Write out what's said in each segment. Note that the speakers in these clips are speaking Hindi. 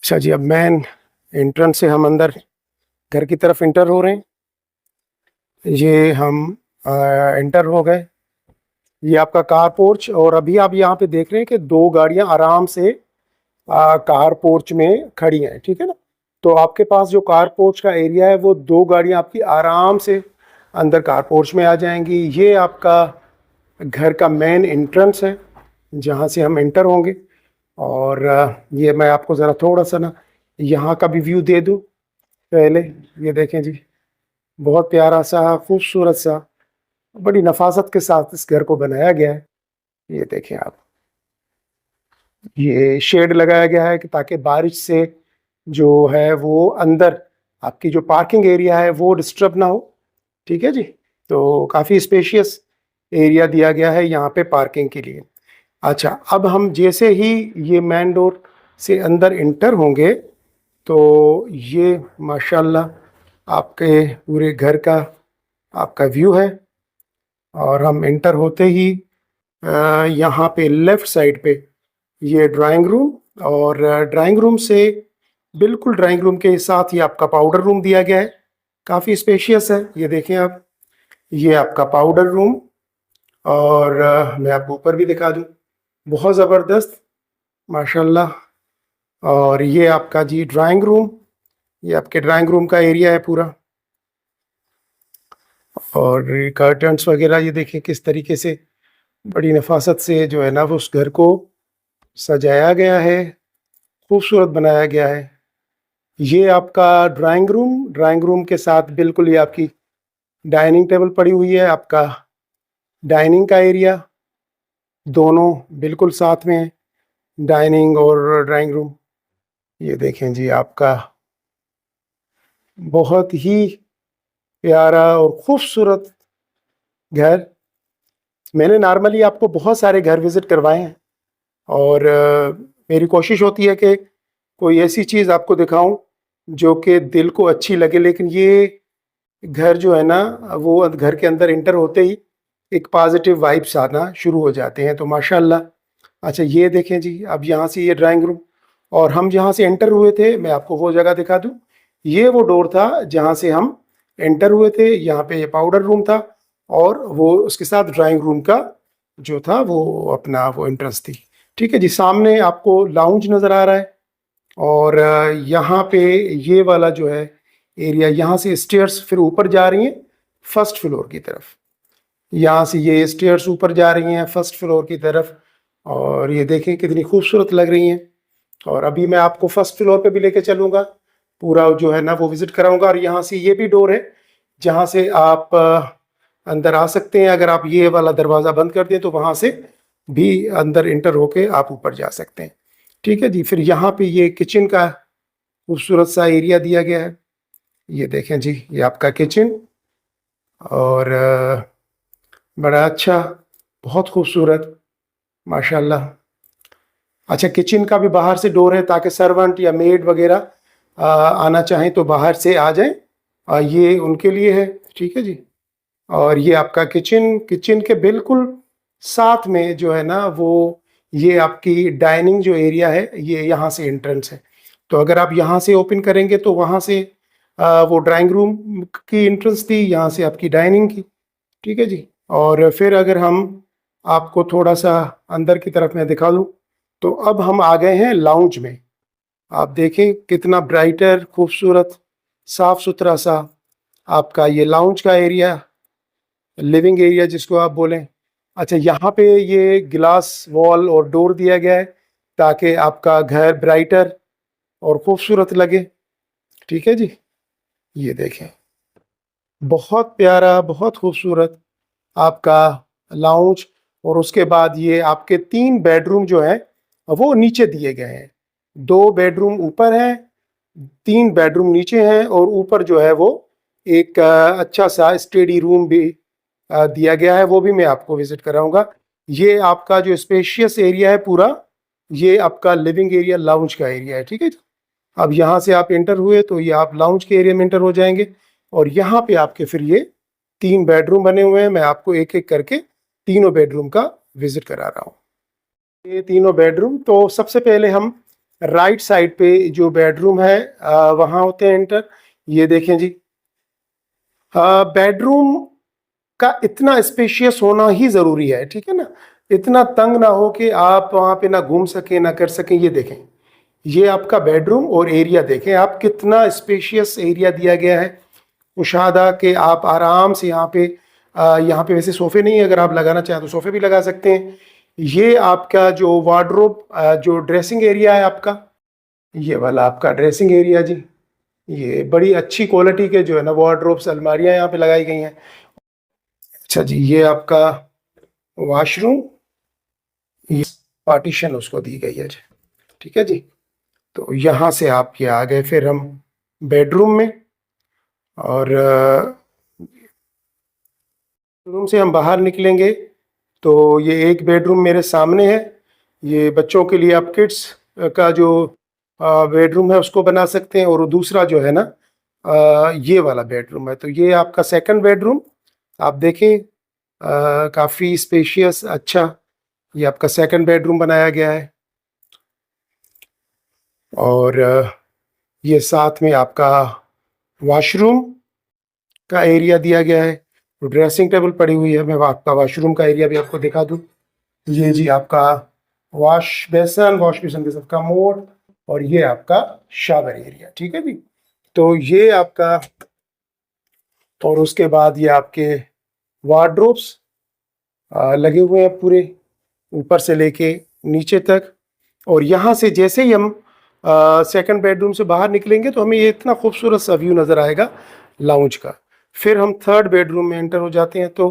अच्छा जी, अब मेन एंट्रेंस से हम अंदर घर की तरफ इंटर हो रहे हैं। ये हम एंटर हो गए। ये आपका कार पोर्च, और अभी आप यहाँ पे देख रहे हैं कि दो गाड़ियां आराम से कार पोर्च में खड़ी हैं, ठीक है ना। तो आपके पास जो कार पोर्च का एरिया है वो दो गाड़ियां आपकी आराम से अंदर कार पोर्च में आ जाएंगी। ये आपका घर का मेन एंट्रेंस है जहाँ से हम एंटर होंगे। और ये मैं आपको ज़रा थोड़ा सा ना यहाँ का भी व्यू दे दूँ पहले। ये देखें जी, बहुत प्यारा सा खूबसूरत सा बड़ी नफासत के साथ इस घर को बनाया गया है। ये देखें आप, ये शेड लगाया गया है कि ताकि बारिश से जो है वो अंदर आपकी जो पार्किंग एरिया है वो डिस्टर्ब ना हो, ठीक है जी। तो काफ़ी स्पेशियस एरिया दिया गया है यहाँ पे पार्किंग के लिए। अच्छा, अब हम जैसे ही ये मेन डोर से अंदर इंटर होंगे तो ये माशाल्लाह आपके पूरे घर का आपका व्यू है। और हम इंटर होते ही यहाँ पे लेफ़्ट साइड पे ये ड्राइंग रूम, और ड्राइंग रूम से बिल्कुल ड्राइंग रूम के साथ ही आपका पाउडर रूम दिया गया है। काफ़ी स्पेशियस है, ये देखें आप, ये आपका पाउडर रूम। और मैं आपको ऊपर भी दिखा दूँ, बहुत ज़बरदस्त माशाल्लाह। और ये आपका जी ड्राइंग रूम, ये आपके ड्राइंग रूम का एरिया है पूरा। और कर्टन्स वगैरह ये देखिए किस तरीके से बड़ी नफासत से जो है ना वो उस घर को सजाया गया है, खूबसूरत बनाया गया है। ये आपका ड्राइंग रूम के साथ बिल्कुल ये आपकी डाइनिंग टेबल पड़ी हुई है। आपका डाइनिंग का एरिया दोनों बिल्कुल साथ में है, डाइनिंग और ड्राइंग रूम। ये देखें जी, आपका बहुत ही प्यारा और खूबसूरत घर। मैंने नॉर्मली आपको बहुत सारे घर विज़िट करवाए हैं, और मेरी कोशिश होती है कि कोई ऐसी चीज़ आपको दिखाऊं जो कि दिल को अच्छी लगे। लेकिन ये घर जो है ना, वो घर के अंदर इंटर होते ही एक पॉजिटिव वाइब्स आना शुरू हो जाते हैं, तो माशाल्लाह। अच्छा, ये देखें जी, अब यहाँ से ये ड्राइंग रूम, और हम जहाँ से एंटर हुए थे मैं आपको वो जगह दिखा दूँ। ये वो डोर था जहाँ से हम एंटर हुए थे। यहाँ पे ये पाउडर रूम था, और वो उसके साथ ड्राइंग रूम का जो था वो अपना वो एंट्रेंस थी, ठीक है जी। सामने आपको लाउंज नज़र आ रहा है। और यहाँ पे ये वाला जो है एरिया, यहाँ से स्टेयर्स फिर ऊपर जा रही हैं फर्स्ट फ्लोर की तरफ। यहाँ से ये स्टेयर्स ऊपर जा रही हैं फर्स्ट फ्लोर की तरफ, और ये देखें कितनी खूबसूरत लग रही हैं। और अभी मैं आपको फर्स्ट फ्लोर पे भी लेके चलूँगा, पूरा जो है ना वो विज़िट कराऊँगा। और यहाँ से ये भी डोर है जहाँ से आप अंदर आ सकते हैं। अगर आप ये वाला दरवाज़ा बंद कर दें तो वहाँ से भी अंदर इंटर होके आप ऊपर जा सकते हैं, ठीक है जी। फिर यहाँ पे ये किचन का खूबसूरत सा एरिया दिया गया है। ये देखें जी, ये आपका किचन, और बड़ा अच्छा, बहुत खूबसूरत माशाल्लाह। अच्छा, किचन का भी बाहर से डोर है ताकि सर्वेंट या मेड वगैरह आना चाहें तो बाहर से आ जाएं। ये उनके लिए है, ठीक है जी। और ये आपका किचन, किचन के बिल्कुल साथ में जो है ना वो ये आपकी डाइनिंग जो एरिया है, ये यहाँ से एंट्रेंस है। तो अगर आप यहाँ से ओपन करेंगे तो वहाँ से वो ड्राइंग रूम की एंट्रेंस थी, यहाँ से आपकी डाइनिंग की, ठीक है जी। और फिर अगर हम आपको थोड़ा सा अंदर की तरफ मैं दिखा दूँ, तो अब हम आ गए हैं लाउंज में। आप देखें कितना ब्राइटर, खूबसूरत, साफ सुथरा सा आपका ये लाउंज का एरिया, लिविंग एरिया जिसको आप बोलें। अच्छा, यहाँ पे ये ग्लास वॉल और डोर दिया गया है ताकि आपका घर ब्राइटर और खूबसूरत लगे, ठीक है जी। ये देखें, बहुत प्यारा, बहुत खूबसूरत आपका लाउंज। और उसके बाद ये आपके 3 बेडरूम जो है वो नीचे दिए गए हैं। 2 बेडरूम ऊपर हैं, 3 बेडरूम नीचे हैं, और ऊपर जो है वो एक अच्छा सा स्टडी रूम भी दिया गया है, वो भी मैं आपको विजिट कराऊंगा। ये आपका जो स्पेशियस एरिया है पूरा, ये आपका लिविंग एरिया लाउंज का एरिया है, ठीक है। अब यहाँ से आप एंटर हुए तो ये आप लाउंज के एरिया में एंटर हो जाएंगे, और यहाँ पे आपके फिर ये 3 बेडरूम बने हुए हैं। मैं आपको एक एक करके तीनों बेडरूम का विजिट करा रहा हूँ। ये तीनों बेडरूम, तो सबसे पहले हम राइट साइड पे जो बेडरूम है वहाँ होते हैं एंटर। ये देखें जी, बेडरूम का इतना स्पेशियस होना ही ज़रूरी है, ठीक है ना। इतना तंग ना हो कि आप वहाँ पे ना घूम सकें ना कर सकें। ये देखें, ये आपका बेडरूम और एरिया देखें आप, कितना स्पेशियस एरिया दिया गया है। मुशाहदा कि आप आराम से यहाँ पे वैसे सोफ़े नहीं है, अगर आप लगाना चाहें तो सोफ़े भी लगा सकते हैं। ये आपका जो वार्डरोब जो ड्रेसिंग एरिया है आपका, ये वाला आपका ड्रेसिंग एरिया जी। ये बड़ी अच्छी क्वालिटी के जो है ना वार्डरोब्स अलमारियाँ यहाँ पे लगाई गई हैं। अच्छा जी, ये आपका वॉशरूम, ये पार्टीशन उसको दी गई है जी, ठीक है जी। तो यहाँ से आप ये आ गए फिर हम बेडरूम में, और रूम से हम बाहर निकलेंगे तो ये एक बेडरूम मेरे सामने है। ये बच्चों के लिए आप किड्स का जो बेडरूम है उसको बना सकते हैं, और दूसरा जो है ना ये वाला बेडरूम है। तो ये आपका सेकंड बेडरूम आप देखें, काफ़ी स्पेशियस, अच्छा ये आपका सेकंड बेडरूम बनाया गया है। और ये साथ में आपका वॉशरूम का एरिया दिया गया है। तो ड्रेसिंग टेबल पड़ी हुई है, मैं आपका वॉशरूम का एरिया भी आपको दिखा दूँ। ये जी आपका वॉश बेसन के साथ कमोड, और ये आपका शावर एरिया, ठीक है जी। तो ये आपका, और उसके बाद ये आपके वार्डरोब्स लगे हुए हैं पूरे ऊपर से लेके नीचे तक। और यहाँ से जैसे ही हम सेकंड बेडरूम से बाहर निकलेंगे तो हमें ये इतना खूबसूरत सा व्यू नज़र आएगा लाउंज का। फिर हम थर्ड बेडरूम में एंटर हो जाते हैं। तो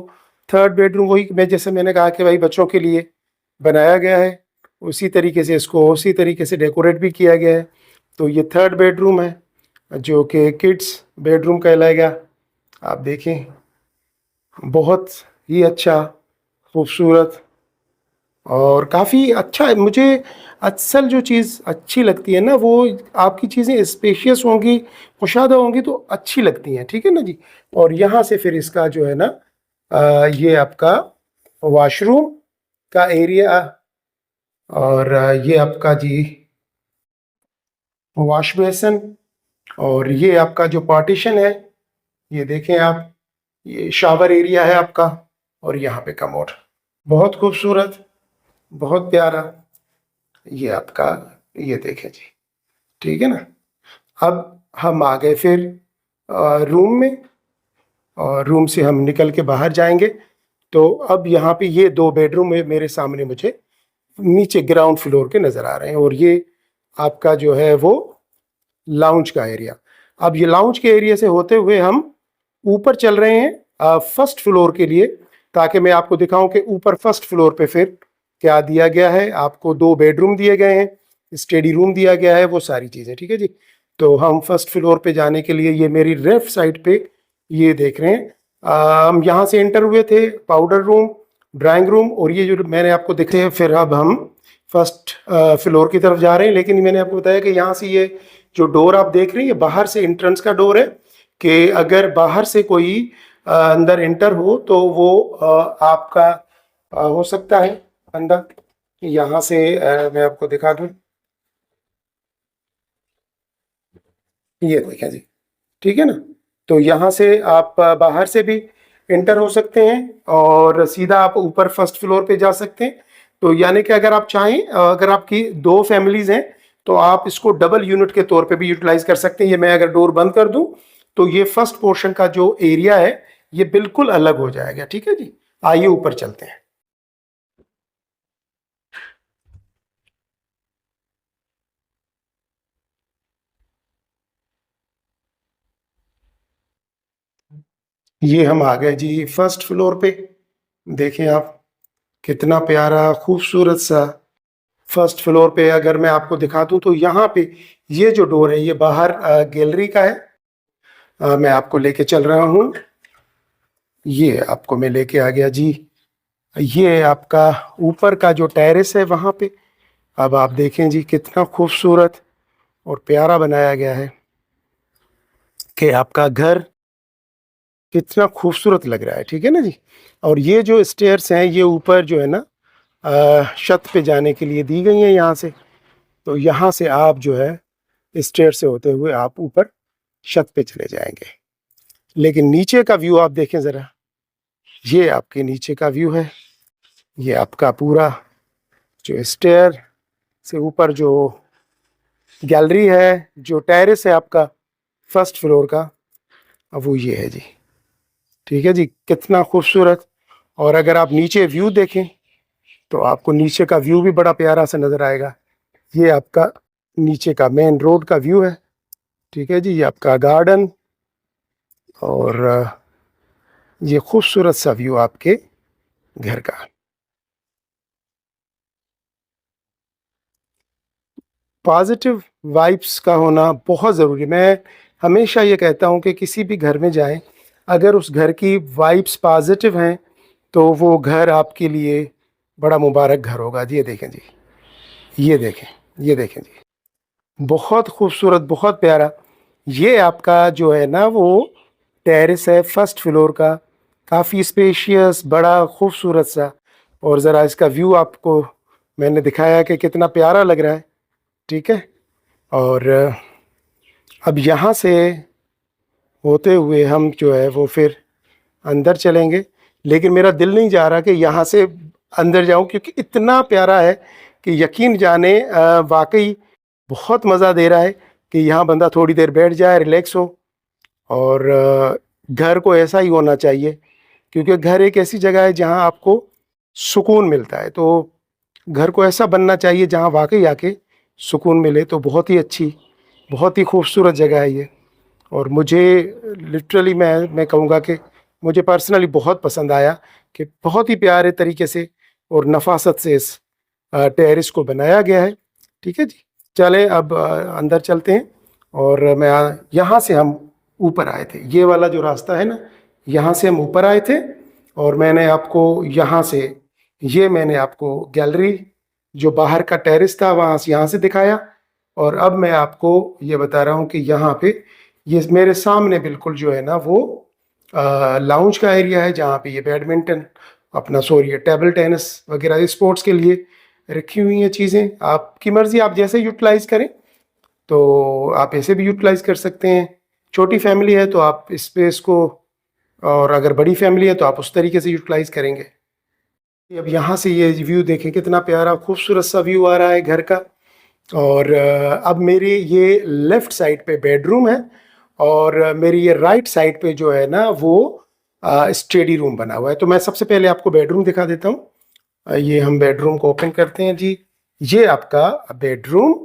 थर्ड बेडरूम वही जैसे मैंने कहा कि भाई बच्चों के लिए बनाया गया है, उसी तरीके से इसको उसी तरीके से डेकोरेट भी किया गया है। तो ये थर्ड बेडरूम है जो कि किड्स बेडरूम कहलाएगा। आप देखें, बहुत ही अच्छा, खूबसूरत, और काफ़ी अच्छा है। मुझे अक्सर जो चीज़ अच्छी लगती है ना, वो आपकी चीज़ें स्पेशियस होंगी, कुशादा होंगी तो अच्छी लगती हैं, ठीक है ना जी। और यहाँ से फिर इसका जो है ना ये आपका वॉशरूम का एरिया, और ये आपका जी वॉश बेसन, और ये आपका जो पार्टीशन है, ये देखें आप, ये शावर एरिया है आपका, और यहाँ पे कमोड, बहुत खूबसूरत, बहुत प्यारा। ये आपका, ये देखें जी, ठीक है ना। अब हम आ गए फिर रूम में, और रूम से हम निकल के बाहर जाएंगे। तो अब यहाँ पे ये दो बेडरूम मेरे सामने मुझे नीचे ग्राउंड फ्लोर के नज़र आ रहे हैं, और ये आपका जो है वो लाउंज का एरिया। अब ये लाउंज के एरिया से होते हुए हम ऊपर चल रहे हैं फर्स्ट फ्लोर के लिए, ताकि मैं आपको दिखाऊं कि ऊपर फर्स्ट फ्लोर पे फिर क्या दिया गया है। आपको दो बेडरूम दिए गए हैं, स्टडी रूम दिया गया है, वो सारी चीज़ें, ठीक है जी। तो हम फर्स्ट फ्लोर पे जाने के लिए, ये मेरी लेफ्ट साइड पे ये देख रहे हैं, हम यहाँ से एंटर हुए थे, पाउडर रूम, ड्राइंग रूम, और ये जो मैंने आपको दिखे हैं, फिर अब हम फर्स्ट फ्लोर की तरफ जा रहे हैं। लेकिन मैंने आपको बताया कि यहाँ से ये जो डोर आप देख रहे हैं, ये बाहर से एंट्रेंस का डोर है, कि अगर बाहर से कोई अंदर एंटर हो तो वो आपका हो सकता है अंदर। यहाँ से मैं आपको दिखा दूँ, ये देखें जी, ठीक है ना। तो यहाँ से आप बाहर से भी एंटर हो सकते हैं, और सीधा आप ऊपर फर्स्ट फ्लोर पे जा सकते हैं। तो यानी कि अगर आप चाहें, अगर आपकी दो फैमिलीज हैं, तो आप इसको डबल यूनिट के तौर पे भी यूटिलाइज कर सकते हैं। ये मैं अगर डोर बंद कर दूं तो ये फर्स्ट पोर्शन का जो एरिया है ये बिल्कुल अलग हो जाएगा, ठीक है जी। आइए ऊपर चलते हैं। ये हम आ गए जी फर्स्ट फ्लोर पे। देखें आप, कितना प्यारा खूबसूरत सा फर्स्ट फ्लोर पे। अगर मैं आपको दिखा दूं तो यहाँ पे ये जो डोर है ये बाहर गैलरी का है। मैं आपको लेके चल रहा हूँ, ये आपको मैं लेके आ गया जी। ये आपका ऊपर का जो टेरेस है वहाँ पे, अब आप देखें जी कितना खूबसूरत और प्यारा बनाया गया है, कि आपका घर कितना खूबसूरत लग रहा है, ठीक है ना जी। और ये जो स्टेयर्स हैं ये ऊपर जो है ना छत पे जाने के लिए दी गई हैं यहाँ से। तो यहाँ से आप जो है स्टेयर से होते हुए आप ऊपर छत पे चले जाएंगे। लेकिन नीचे का व्यू आप देखें ज़रा, ये आपके नीचे का व्यू है। ये आपका पूरा जो स्टेयर से ऊपर जो गैलरी है, जो टेरेस है आपका फर्स्ट फ्लोर का, अब वो ये है जी। ठीक है जी, कितना खूबसूरत। और अगर आप नीचे व्यू देखें तो आपको नीचे का व्यू भी बड़ा प्यारा सा नज़र आएगा। ये आपका नीचे का मेन रोड का व्यू है। ठीक है जी, ये आपका गार्डन और ये खूबसूरत सा व्यू आपके घर का। पॉजिटिव वाइब्स का होना बहुत ज़रूरी है। मैं हमेशा ये कहता हूँ कि किसी भी घर में जाएं, अगर उस घर की वाइब्स पॉजिटिव हैं तो वो घर आपके लिए बड़ा मुबारक घर होगा। जी ये देखें जी, ये देखें, ये देखें जी, बहुत खूबसूरत, बहुत प्यारा। ये आपका जो है ना वो टेरेस है फर्स्ट फ्लोर का, काफ़ी स्पेशियस, बड़ा खूबसूरत सा। और ज़रा इसका व्यू आपको मैंने दिखाया कि कितना प्यारा लग रहा है। ठीक है, और अब यहाँ से होते हुए हम जो है वो फिर अंदर चलेंगे। लेकिन मेरा दिल नहीं जा रहा कि यहाँ से अंदर जाऊँ, क्योंकि इतना प्यारा है कि यकीन जाने वाकई बहुत मज़ा दे रहा है कि यहाँ बंदा थोड़ी देर बैठ जाए, रिलैक्स हो। और घर को ऐसा ही होना चाहिए, क्योंकि घर एक ऐसी जगह है जहाँ आपको सुकून मिलता है। तो घर को ऐसा बनना चाहिए जहाँ वाकई आके सुकून मिले। तो बहुत ही अच्छी, बहुत ही खूबसूरत जगह है ये। और मुझे लिटरली मैं कहूँगा कि मुझे पर्सनली बहुत पसंद आया कि बहुत ही प्यारे तरीके से और नफासत से इस टेरेस को बनाया गया है। ठीक है जी, चलें अब अंदर चलते हैं। और मैं यहाँ से हम ऊपर आए थे, ये वाला जो रास्ता है ना, यहाँ से हम ऊपर आए थे। और मैंने आपको यहाँ से, ये मैंने आपको गैलरी जो बाहर का टेरेस था वहाँ से, यहाँ से दिखाया। और अब मैं आपको ये बता रहा हूँ कि यहाँ पे ये मेरे सामने बिल्कुल जो है ना वो लाउंज का एरिया है, जहाँ पे ये बैडमिंटन अपना, सॉरी, टेबल टेनिस वगैरह स्पोर्ट्स के लिए रखी हुई हैं चीज़ें। आपकी मर्ज़ी, आप जैसे यूटिलाइज़ करें तो आप ऐसे भी यूटिलाइज़ कर सकते हैं। छोटी फैमिली है तो आप स्पेस को, और अगर बड़ी फैमिली है तो आप उस तरीके से यूटिलाइज़ करेंगे। अब यहाँ से ये व्यू देखें, कितना प्यारा खूबसूरत सा व्यू आ रहा है घर का। और अब मेरे ये लेफ़्ट साइड पे बेडरूम है, और मेरी ये राइट साइड पे जो है ना वो स्टडी रूम बना हुआ है। तो मैं सबसे पहले आपको बेडरूम दिखा देता हूँ। ये हम बेडरूम को ओपन करते हैं जी। ये आपका बेडरूम,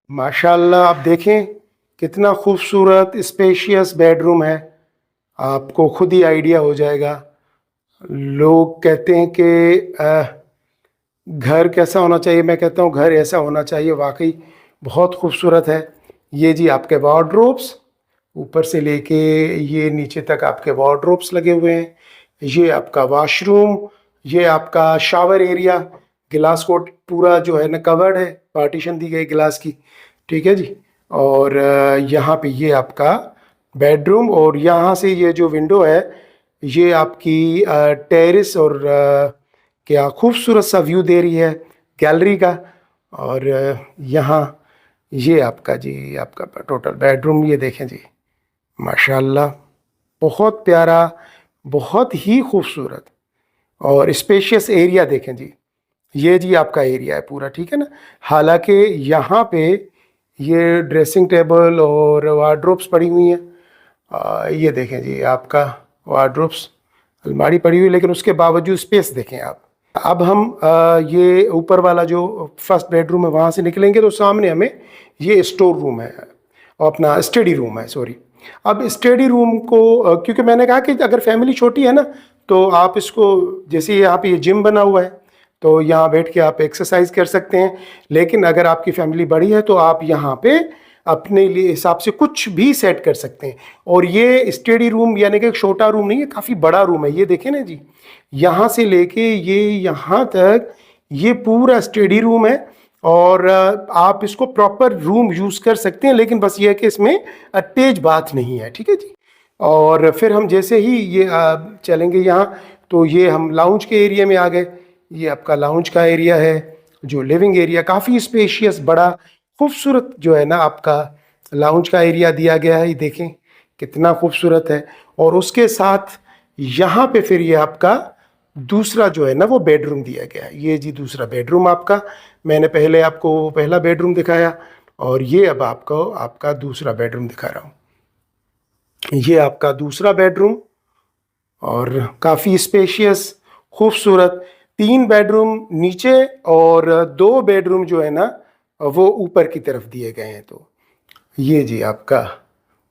माशाल्लाह आप देखें कितना खूबसूरत स्पेशियस बेडरूम है। आपको खुद ही आइडिया हो जाएगा। लोग कहते हैं कि घर कैसा होना चाहिए, मैं कहता हूँ घर ऐसा होना चाहिए। वाकई बहुत खूबसूरत है। ये जी आपके वार्डरोब्स, ऊपर से लेके ये नीचे तक आपके वार्डरोब्स लगे हुए हैं। ये आपका वॉशरूम, ये आपका शावर एरिया, गिलास को पूरा जो है ना कवर्ड है, पार्टीशन दी गई गिलास की। ठीक है जी। और यहाँ पे ये आपका बेडरूम, और यहाँ से ये जो विंडो है ये आपकी टेरेस और क्या खूबसूरत सा व्यू दे रही है गैलरी का। और यहाँ ये आपका जी, आपका टोटल बेडरूम ये देखें जी, माशाल्लाह बहुत प्यारा, बहुत ही खूबसूरत और स्पेशियस एरिया देखें जी। ये जी आपका एरिया है पूरा, ठीक है ना। हालांकि यहाँ पे ये ड्रेसिंग टेबल और वार्ड्रोब्स पड़ी हुई हैं। ये देखें जी आपका वार्ड्रोब्स, अलमारी पड़ी हुई, लेकिन उसके बावजूद स्पेस देखें आप। अब हम ये ऊपर वाला जो फर्स्ट बेडरूम है वहाँ से निकलेंगे तो सामने हमें ये स्टोर रूम है, अपना स्टडी रूम है, सॉरी। अब स्टडी रूम को क्योंकि मैंने कहा कि अगर फैमिली छोटी है ना तो आप इसको, जैसे यहाँ पे ये जिम बना हुआ है तो यहाँ बैठ के आप एक्सरसाइज कर सकते हैं। लेकिन अगर आपकी फैमिली बड़ी है तो आप यहाँ पे अपने लिए हिसाब से कुछ भी सेट कर सकते हैं। और ये स्टडी रूम यानी कि छोटा रूम नहीं है, काफ़ी बड़ा रूम है। ये देखें ना जी, यहाँ से लेके ये यहाँ तक ये पूरा स्टडी रूम है। और आप इसको प्रॉपर रूम यूज़ कर सकते हैं, लेकिन बस ये है कि इसमें अटैच बाथ नहीं है, ठीक है जी। और फिर हम जैसे ही ये चलेंगे यहाँ तो ये हम लाउंज के एरिया में आ गए। ये आपका लाउंज का एरिया है, जो लिविंग एरिया काफ़ी स्पेशियस, बड़ा खूबसूरत जो है ना आपका लाउंज का एरिया दिया गया है। ये देखें कितना खूबसूरत है। और उसके साथ यहाँ पे फिर ये आपका दूसरा जो है ना वो बेडरूम दिया गया है। ये जी दूसरा बेडरूम आपका, मैंने पहले आपको पहला बेडरूम दिखाया और ये अब आपको आपका दूसरा बेडरूम दिखा रहा हूँ। ये आपका दूसरा बेडरूम और काफ़ी स्पेशियस, खूबसूरत। 3 बेडरूम नीचे और 2 बेडरूम जो है ना वो ऊपर की तरफ दिए गए हैं। तो ये जी आपका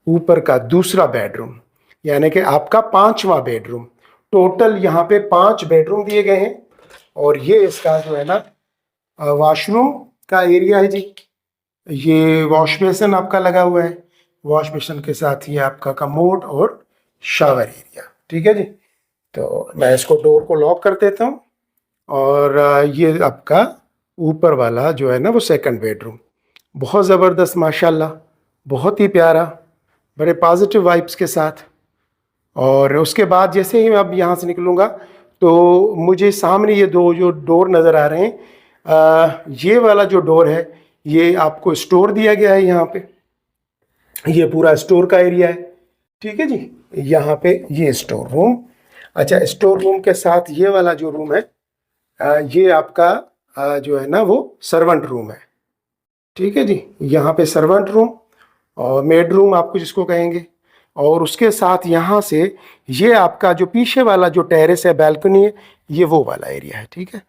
ऊपर का दूसरा बेडरूम, यानी कि आपका 5वां बेडरूम। टोटल यहाँ पे 5 बेडरूम दिए गए हैं। और ये इसका जो है ना वॉशरूम का एरिया है जी। ये वॉश बेसिन आपका लगा हुआ है, वॉश बेसिन के साथ ये आपका कमोड और शावर एरिया। ठीक है जी। तो मैं इसको डोर को लॉक कर देता हूँ। और ये आपका ऊपर वाला जो है ना वो सेकंड बेडरूम, बहुत ज़बरदस्त माशाल्लाह, बहुत ही प्यारा, बड़े पॉजिटिव वाइब्स के साथ। और उसके बाद जैसे ही मैं अब यहाँ से निकलूँगा तो मुझे सामने ये 2 जो डोर नज़र आ रहे हैं, ये वाला जो डोर है ये आपको स्टोर दिया गया है। यहाँ पे ये पूरा स्टोर का एरिया है। ठीक है जी। यहाँ पे ये स्टोर रूम, अच्छा स्टोर रूम के साथ ये वाला जो रूम है ये आपका जो है ना वो सर्वेंट रूम है। ठीक है जी। यहाँ पे सर्वेंट रूम और मेड रूम आपको जिसको कहेंगे। और उसके साथ यहाँ से ये आपका जो पीछे वाला जो टेरेस है, बैल्कनी है, ये वो वाला एरिया है। ठीक है।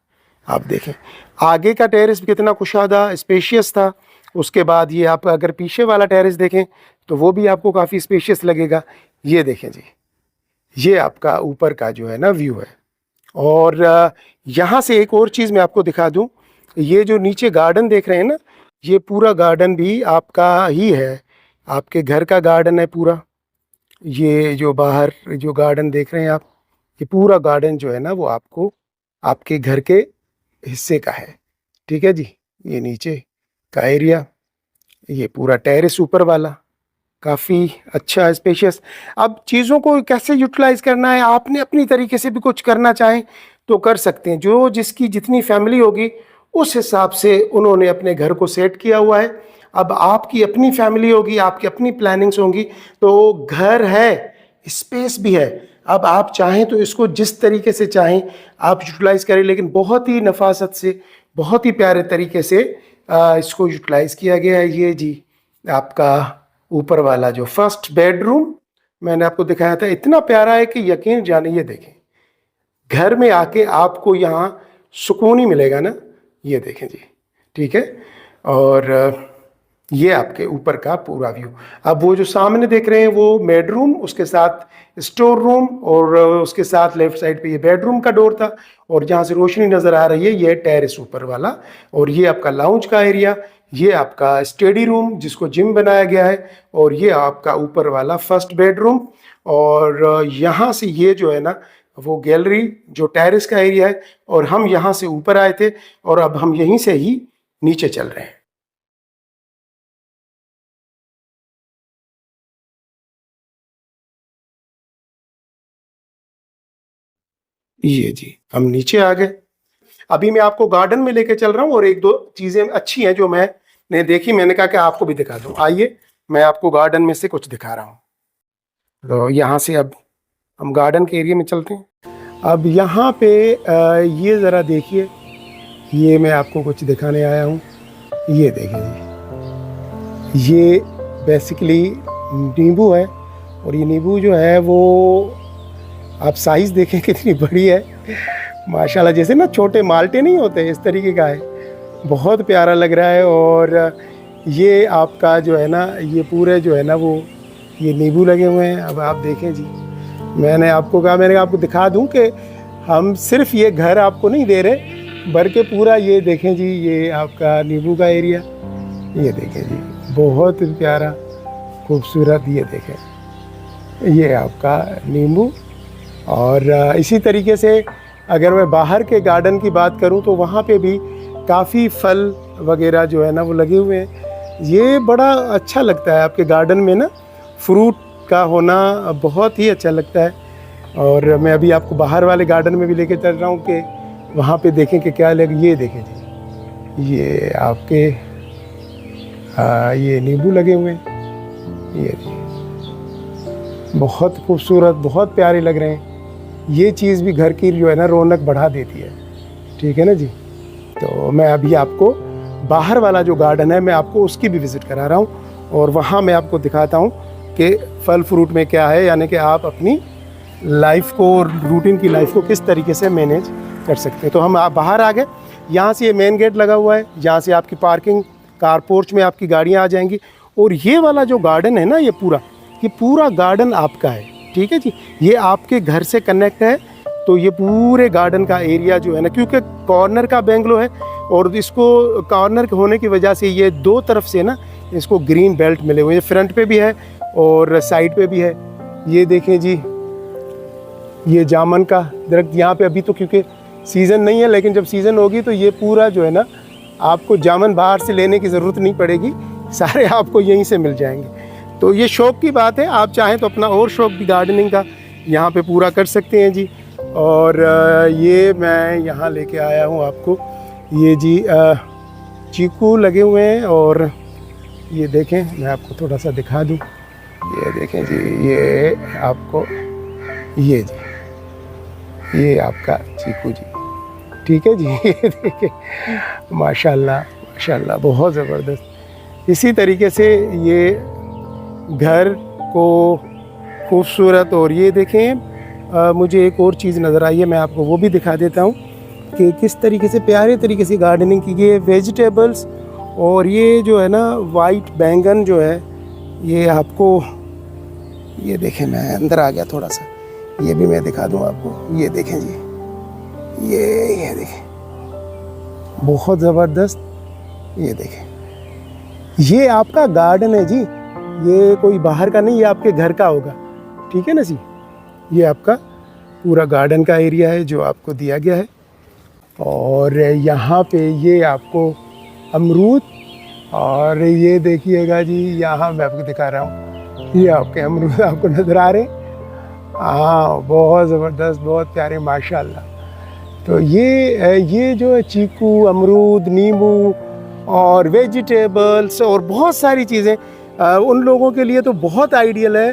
आप देखें आगे का टेरेस कितना कुशादा स्पेशियस था। उसके बाद ये आप अगर पीछे वाला टेरेस देखें तो वो भी आपको काफ़ी स्पेशियस लगेगा। ये देखें जी, ये आपका ऊपर का जो है ना व्यू है। और यहाँ से एक और चीज़ मैं आपको दिखा दूँ, ये जो नीचे गार्डन देख रहे हैं ना, ये पूरा गार्डन भी आपका ही है, आपके घर का गार्डन है पूरा। ये जो बाहर जो गार्डन देख रहे हैं आप, ये पूरा गार्डन जो है ना वो आपको आपके घर के हिस्से का है। ठीक है जी। ये नीचे का एरिया, ये पूरा टेरेस ऊपर वाला, काफ़ी अच्छा स्पेशियस। अब चीज़ों को कैसे यूटिलाइज करना है, आपने अपनी तरीके से भी कुछ करना चाहें तो कर सकते हैं। जो जिसकी जितनी फैमिली होगी उस हिसाब से उन्होंने अपने घर को सेट किया हुआ है। अब आपकी अपनी फैमिली होगी, आपकी अपनी प्लानिंग्स होंगी, तो घर है, स्पेस भी है। अब आप चाहें तो इसको जिस तरीके से चाहें आप यूटिलाइज करें, लेकिन बहुत ही नफासत से, बहुत ही प्यारे तरीके से इसको यूटिलाइज किया गया है। ये जी आपका ऊपर वाला जो फर्स्ट बेडरूम मैंने आपको दिखाया था, इतना प्यारा है कि यकीन जाने। ये देखें, घर में आके आपको यहाँ सुकून ही मिलेगा ना। ये देखें जी। ठीक है। और ये आपके ऊपर का पूरा व्यू। अब वो जो सामने देख रहे हैं वो बेडरूम, उसके साथ स्टोर रूम और उसके साथ लेफ्ट साइड पे ये बेडरूम का डोर था। और जहाँ से रोशनी नज़र आ रही है ये टेरेस ऊपर वाला। और ये आपका लाउंज का एरिया, ये आपका स्टडी रूम जिसको जिम बनाया गया है। और ये आपका ऊपर वाला फर्स्ट बेडरूम। और यहाँ से ये जो है ना वो गैलरी जो टेरेस का एरिया है। और हम यहाँ से ऊपर आए थे और अब हम यहीं से ही नीचे चल रहे हैं। ये जी हम नीचे आ गए। अभी मैं आपको गार्डन में लेके चल रहा हूँ और एक दो चीज़ें अच्छी हैं जो मैंने देखी, मैंने कहा कि आपको भी दिखा दूँ। आइए मैं आपको गार्डन में से कुछ दिखा रहा हूँ। तो यहाँ से अब हम गार्डन के एरिया में चलते हैं। अब यहाँ पे ये ज़रा देखिए, ये मैं आपको कुछ दिखाने आया हूँ। ये देखिए, ये बेसिकली नींबू है। और ये नींबू जो है वो आप साइज़ देखें कितनी बड़ी है माशाल्लाह। जैसे ना छोटे माल्टे नहीं होते, इस तरीके का है, बहुत प्यारा लग रहा है। और ये आपका जो है ना ये पूरे जो है ना वो ये नींबू लगे हुए हैं। अब आप देखें जी, मैंने आपको कहा, मैंने आपको दिखा दूं कि हम सिर्फ ये घर आपको नहीं दे रहे बल्कि पूरा ये देखें जी, ये आपका नींबू का एरिया, ये देखें जी, बहुत प्यारा खूबसूरत। ये देखें, ये आपका नींबू। और इसी तरीके से अगर मैं बाहर के गार्डन की बात करूं तो वहाँ पे भी काफ़ी फल वगैरह जो है ना वो लगे हुए हैं। ये बड़ा अच्छा लगता है आपके गार्डन में ना, फ्रूट का होना बहुत ही अच्छा लगता है। और मैं अभी आपको बाहर वाले गार्डन में भी लेके चल रहा हूँ कि वहाँ पे देखें कि क्या लगे। ये देखें जी, ये आपके ये नींबू लगे हुए हैं, ये बहुत खूबसूरत, बहुत प्यारे लग रहे हैं। ये चीज़ भी घर की जो है ना रौनक बढ़ा देती है। ठीक है ना जी। तो मैं अभी आपको बाहर वाला जो गार्डन है मैं आपको उसकी भी विज़िट करा रहा हूँ और वहाँ मैं आपको दिखाता हूँ कि फल फ्रूट में क्या है, यानी कि आप अपनी लाइफ को, रूटीन की लाइफ को किस तरीके से मैनेज कर सकते हैं। तो हम आप बाहर आ गए। यहाँ से ये मेन गेट लगा हुआ है, जहाँ से आपकी पार्किंग, कार पोर्च में आपकी गाड़ियाँ आ जाएंगी। और ये वाला जो गार्डन है ना, ये पूरा गार्डन आपका है। ठीक है जी। ये आपके घर से कनेक्ट है, तो ये पूरे गार्डन का एरिया जो है ना, क्योंकि कॉर्नर का बेंगलो है और इसको कॉर्नर होने की वजह से ये दो तरफ से ना इसको ग्रीन बेल्ट मिले हुए हैं। फ्रंट पे भी है और साइड पे भी है। ये देखें जी, ये जामुन का दरख्त यहाँ पे अभी तो क्योंकि सीज़न नहीं है, लेकिन जब सीज़न होगी तो ये पूरा जो है ना, आपको जामुन बाहर से लेने की ज़रूरत नहीं पड़ेगी, सारे आपको यहीं से मिल जाएंगे। तो ये शौक़ की बात है, आप चाहें तो अपना और शौक़ भी गार्डनिंग का यहाँ पे पूरा कर सकते हैं जी। और ये मैं यहाँ लेके आया हूँ आपको, ये जी चीकू लगे हुए हैं। और ये देखें, मैं आपको थोड़ा सा दिखा दूँ, ये देखें जी, ये आपको, ये जी, ये आपका चीकू जी। ठीक है जी। ये देखें, माशाल्लाह माशाल्लाह, बहुत ज़बरदस्त। इसी तरीके से ये घर को खूबसूरत। और ये देखें, मुझे एक और चीज़ नज़र आई है, मैं आपको वो भी दिखा देता हूँ कि किस तरीके से प्यारे तरीके से गार्डनिंग की गई है। वेजिटेबल्स, और ये जो है ना वाइट बैंगन जो है, ये आपको, ये देखें, मैं अंदर आ गया थोड़ा सा, ये भी मैं दिखा दूँ आपको। ये देखें जी, ये देखें, बहुत ज़बरदस्त। ये देखें, ये आपका गार्डन है जी, ये कोई बाहर का नहीं, ये आपके घर का होगा। ठीक है ना जी। ये आपका पूरा गार्डन का एरिया है जो आपको दिया गया है। और यहाँ पे ये आपको अमरूद, और ये देखिएगा जी, यहाँ मैं आपको दिखा रहा हूँ, ये आपके अमरूद आपको नज़र आ रहे हैं। हाँ, बहुत ज़बरदस्त, बहुत प्यारे, माशाल्लाह। तो ये जो है चीकू, अमरूद, नींबू और वेजिटेबल्स और बहुत सारी चीज़ें उन लोगों के लिए तो बहुत आइडियल है।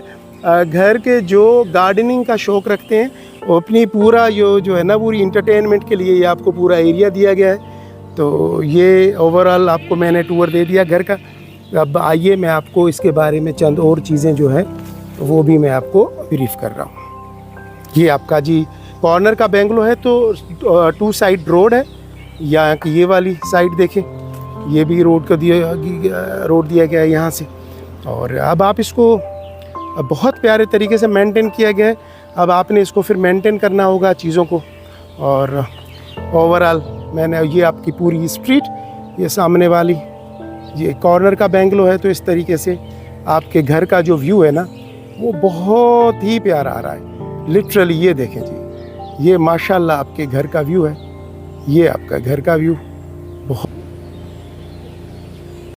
घर के जो गार्डनिंग का शौक़ रखते हैं, वो अपनी पूरा जो है ना, पूरी इंटरटेनमेंट के लिए ये आपको पूरा एरिया दिया गया है। तो ये ओवरऑल आपको मैंने टूर दे दिया घर का। अब आइए मैं आपको इसके बारे में चंद और चीज़ें जो है वो भी मैं आपको ब्रीफ कर रहा हूँ। ये आपका जी कॉर्नर का बेंगलो है, तो 2 साइड रोड है। यहाँ की ये वाली साइड देखें, ये भी रोड दिया गया है यहाँ से। और अब आप इसको बहुत प्यारे तरीके से मेंटेन किया गया है। अब आपने इसको फिर मेंटेन करना होगा चीज़ों को। और ओवरऑल मैंने ये आपकी पूरी स्ट्रीट, ये सामने वाली, ये कॉर्नर का बेंगलो है, तो इस तरीके से आपके घर का जो व्यू है ना, वो बहुत ही प्यारा आ रहा है लिटरली। ये देखें जी, ये माशाल्लाह आपके घर का व्यू है, ये आपका घर का व्यू बहुत